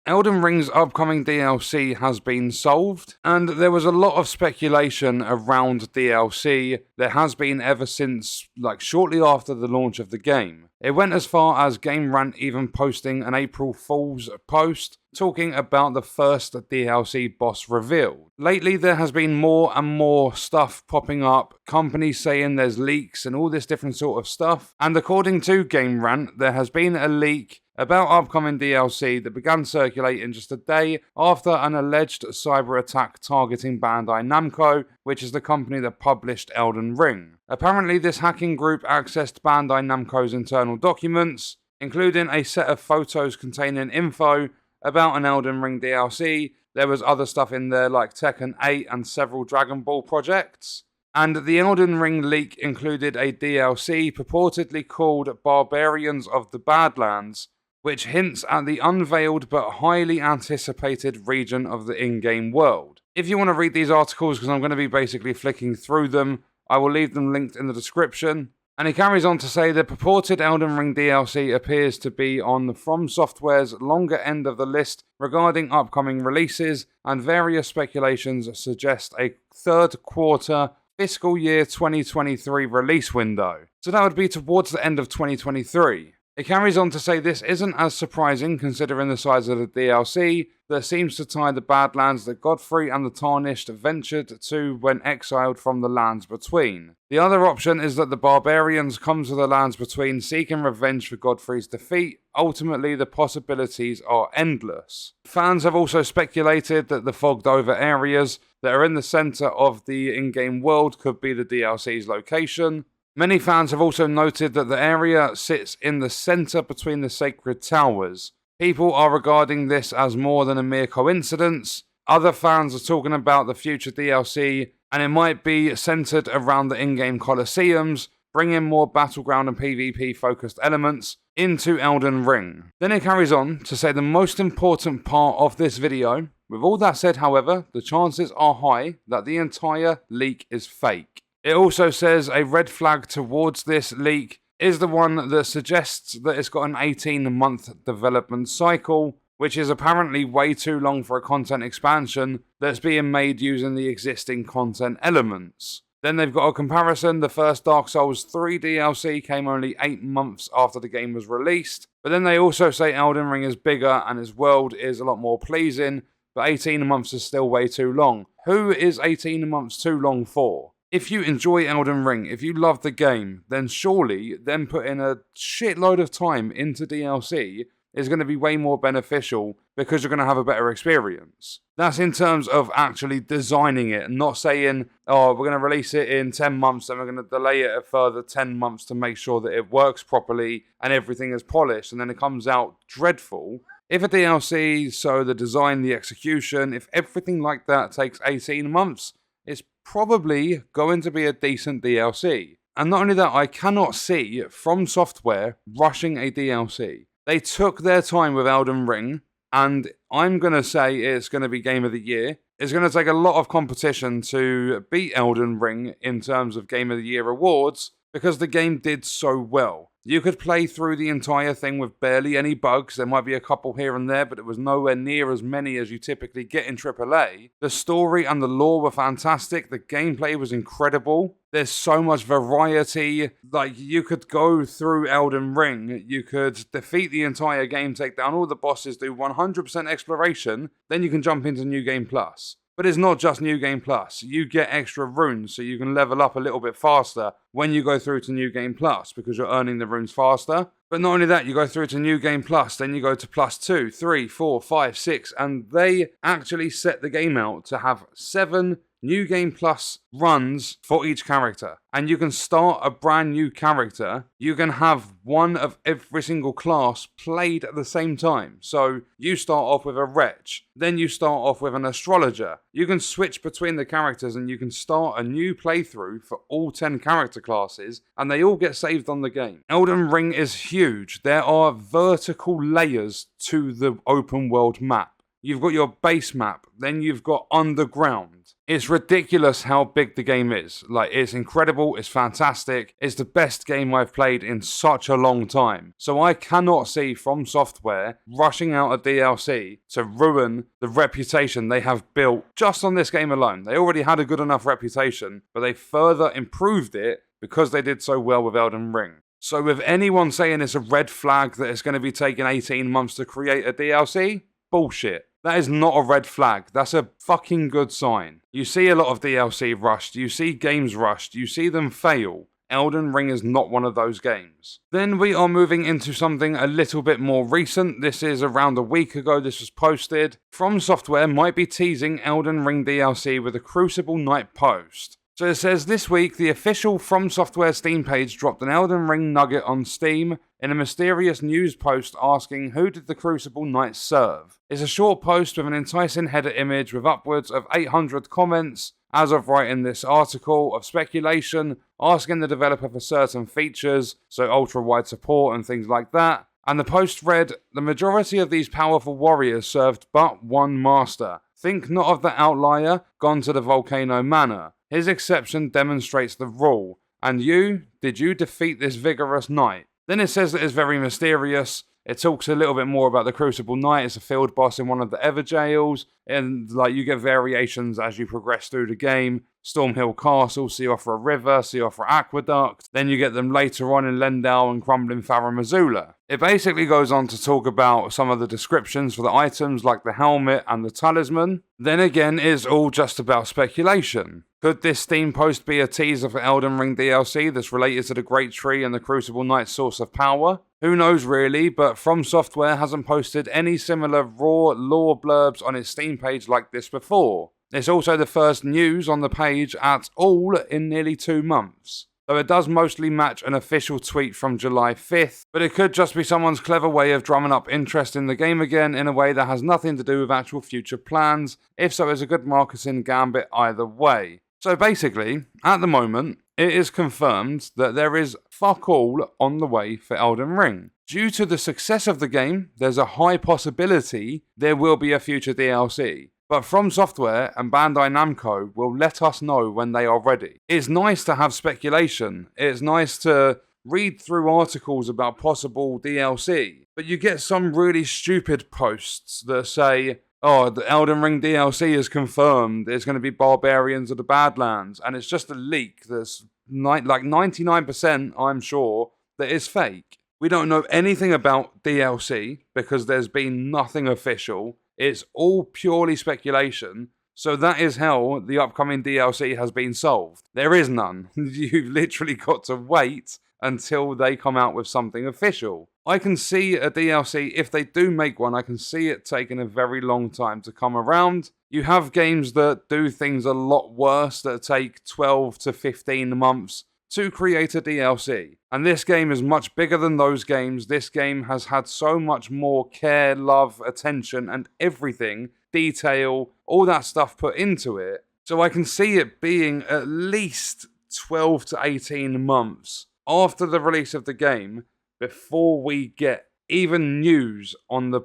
Elden Ring's upcoming DLC has been solved, and there was a lot of speculation around DLC. There has been ever since, shortly after the launch of the game. It went as far as Game Rant even posting an April Fool's post talking about the first DLC boss revealed. Lately, there has been more and more stuff popping up, companies saying there's leaks and all this different sort of stuff. And according to Game Rant, there has been a leak about upcoming DLC that began circulating just a day after an alleged cyber attack targeting Bandai Namco, which is the company that published Elden Ring. Apparently, this hacking group accessed Bandai Namco's internal documents, including a set of photos containing info about an Elden Ring DLC. There was other stuff in there like Tekken 8 and several Dragon Ball projects. And the Elden Ring leak included a DLC purportedly called Barbarians of the Badlands, which hints at the unveiled but highly anticipated region of the in-game world. If you want to read these articles, because I'm going to be basically flicking through them, I will leave them linked in the description. And he carries on to say the purported Elden Ring DLC appears to be on FromSoftware's longer end of the list regarding upcoming releases, and various speculations suggest a third quarter fiscal year 2023 release window. So that would be towards the end of 2023. It carries on to say this isn't as surprising considering the size of the DLC that seems to tie the Badlands that Godfrey and the Tarnished ventured to when exiled from the Lands Between. The other option is that the Barbarians come to the Lands Between seeking revenge for Godfrey's defeat. Ultimately, the possibilities are endless. Fans have also speculated that the fogged over areas that are in the centre of the in-game world could be the DLC's location. Many fans have also noted that the area sits in the centre between the sacred towers. People are regarding this as more than a mere coincidence. Other fans are talking about the future DLC, and it might be centred around the in-game Colosseums, bringing more battleground and PvP focused elements into Elden Ring. Then it carries on to say the most important part of this video. With all that said, however, the chances are high that the entire leak is fake. It also says a red flag towards this leak is the one that suggests that it's got an 18-month development cycle, which is apparently way too long for a content expansion that's being made using the existing content elements. Then they've got a comparison. The first Dark Souls 3 DLC came only 8 months after the game was released. But then they also say Elden Ring is bigger and its world is a lot more pleasing, but 18 months is still way too long. Who is 18 months too long for? If you enjoy Elden Ring, if you love the game, then surely them putting a shitload of time into DLC is going to be way more beneficial because you're going to have a better experience. That's in terms of actually designing it, not saying, oh, we're going to release it in 10 months and we're going to delay it a further 10 months to make sure that it works properly and everything is polished and then it comes out dreadful. If a DLC, so the design, the execution, if everything like that takes 18 months, it's probably going to be a decent DLC. And not only that, I cannot see FromSoftware rushing a DLC. They took their time with Elden Ring, and I'm going to say it's going to be Game of the Year. It's going to take a lot of competition to beat Elden Ring in terms of Game of the Year awards, because the game did so well. You could play through the entire thing with barely any bugs. There might be a couple here and there, but it was nowhere near as many as you typically get in AAA. The story and the lore were fantastic. The gameplay was incredible. There's so much variety. Like, you could go through Elden Ring. You could defeat the entire game, take down all the bosses, do 100% exploration. Then you can jump into New Game Plus. But it's not just New Game Plus. You get extra runes, so you can level up a little bit faster when you go through to New Game Plus, because you're earning the runes faster. But not only that, you go through to New Game Plus, then you go to Plus 2, 3, 4, 5, 6, and they actually set the game out to have 7 New Game Plus runs for each character. And you can start a brand new character. You can have one of every single class played at the same time. So you start off with a wretch, then you start off with an astrologer. You can switch between the characters and you can start a new playthrough for all 10 character classes, and they all get saved on the game. Elden Ring is huge. There are vertical layers to the open world map. you've got your base map, then you've got underground. It's ridiculous how big the game is. Like, it's incredible, it's fantastic, it's the best game I've played in such a long time. So I cannot see FromSoftware rushing out a DLC to ruin the reputation they have built just on this game alone. They already had a good enough reputation, but they further improved it because they did so well with Elden Ring. So with anyone saying it's a red flag that it's going to be taking 18 months to create a DLC, bullshit. That is not a red flag. That's a fucking good sign. You see a lot of DLC rushed, you see games rushed, you see them fail. Elden Ring is not one of those games. Then we are moving into something a little bit more recent. This is around a week ago this was posted. FromSoftware might be teasing Elden Ring DLC with a Crucible Knight post. So it says, this week, the official FromSoftware Steam page dropped an Elden Ring nugget on Steam in a mysterious news post asking who did the Crucible Knight serve. It's a short post with an enticing header image with upwards of 800 comments, as of writing this article, of speculation, asking the developer for certain features, so ultra-wide support and things like that. And the post read, the majority of these powerful warriors served but one master. Think not of the outlier, gone to the Volcano Manor. His exception demonstrates the rule. And you, did you defeat this vigorous knight? Then it says that it's very mysterious. It talks a little bit more about the Crucible Knight. It's a field boss in one of the Ever jails. And like you get variations as you progress through the game. Stormhill Castle, Siofra River, Siofra Aqueduct. Then you get them later on in Lendal and Crumbling Farum Azula. It basically goes on to talk about some of the descriptions for the items like the helmet and the talisman. Then again, it's all just about speculation. Could this Steam post be a teaser for Elden Ring DLC that's related to the Great Tree and the Crucible Knight's source of power? Who knows really, but FromSoftware hasn't posted any similar raw lore blurbs on its Steam page like this before. It's also the first news on the page at all in nearly 2 months. Though it does mostly match an official tweet from July 5th, but it could just be someone's clever way of drumming up interest in the game again in a way that has nothing to do with actual future plans. If so, it's a good marketing gambit either way. So basically, at the moment, it is confirmed that there is fuck all on the way for Elden Ring. Due to the success of the game, there's a high possibility there will be a future DLC. But FromSoftware and Bandai Namco will let us know when they are ready. It's nice to have speculation. It's nice to read through articles about possible DLC. But you get some really stupid posts that say, oh, the Elden Ring DLC is confirmed. It's going to be Barbarians of the Badlands. And it's just a leak that's like 99%, I'm sure, that is fake. We don't know anything about DLC because there's been nothing official. It's all purely speculation. So that is how the upcoming DLC has been solved. There is none. You've literally got to wait until they come out with something official. I can see a DLC, if they do make one, I can see it taking a very long time to come around. You have games that do things a lot worse that take 12 to 15 months to create a DLC. And this game is much bigger than those games. This game has had so much more care, love, attention, and everything, detail, all that stuff put into it. So I can see it being at least 12 to 18 months after the release of the game before we get even news on the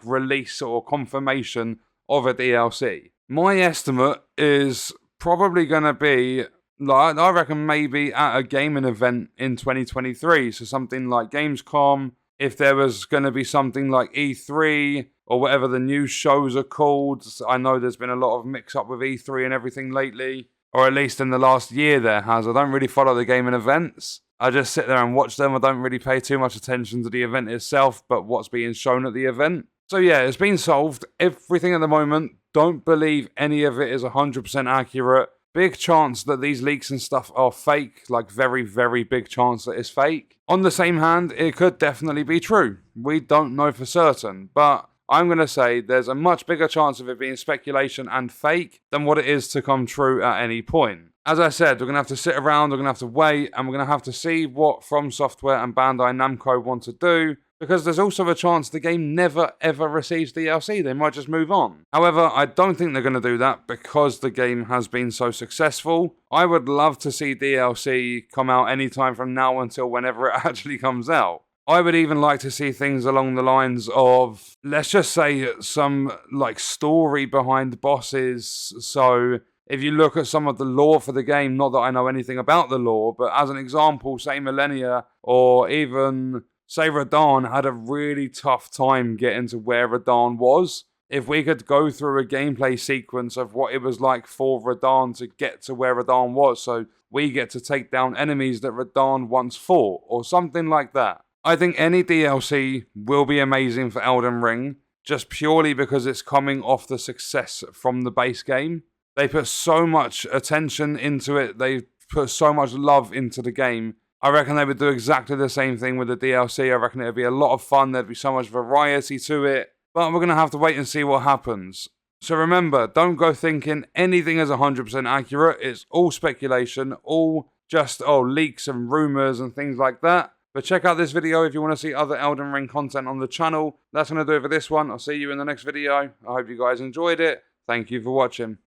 release or confirmation of a DLC. My estimate is probably going to be, I reckon maybe at a gaming event in 2023. So something like Gamescom, if there was going to be something like E3 or whatever the new shows are called. I know there's been a lot of mix-up with E3 and everything lately, or at least in the last year there has. I don't really follow the gaming events. I just sit there and watch them. I don't really pay too much attention to the event itself, but what's being shown at the event. So yeah, it's been solved. Everything at the moment, don't believe any of it is 100% accurate. Big chance that these leaks and stuff are fake, like very, very big chance that it's fake. On the same hand, it could definitely be true. We don't know for certain, but I'm going to say there's a much bigger chance of it being speculation and fake than what it is to come true at any point. As I said, we're going to have to sit around, we're going to have to wait, and we're going to have to see what FromSoftware and Bandai Namco want to do, because there's also a chance the game never ever receives DLC. They might just move on. However, I don't think they're going to do that because the game has been so successful. I would love to see DLC come out anytime from now until whenever it actually comes out. I would even like to see things along the lines of, let's just say, some like story behind bosses. So if you look at some of the lore for the game, not that I know anything about the lore, but as an example, say Millennia or even say Radahn had a really tough time getting to where Radahn was. If we could go through a gameplay sequence of what it was like for Radahn to get to where Radahn was, so we get to take down enemies that Radahn once fought, or something like that. I think any DLC will be amazing for Elden Ring, just purely because it's coming off the success from the base game. They put so much attention into it, they put so much love into the game. I reckon they would do exactly the same thing with the DLC. I reckon it would be a lot of fun, there'd be so much variety to it, but we're going to have to wait and see what happens. So remember, don't go thinking anything is 100% accurate. It's all speculation, all just leaks and rumours and things like that. But check out this video if you want to see other Elden Ring content on the channel. That's going to do it for this one. I'll see you in the next video. I hope you guys enjoyed it. Thank you for watching.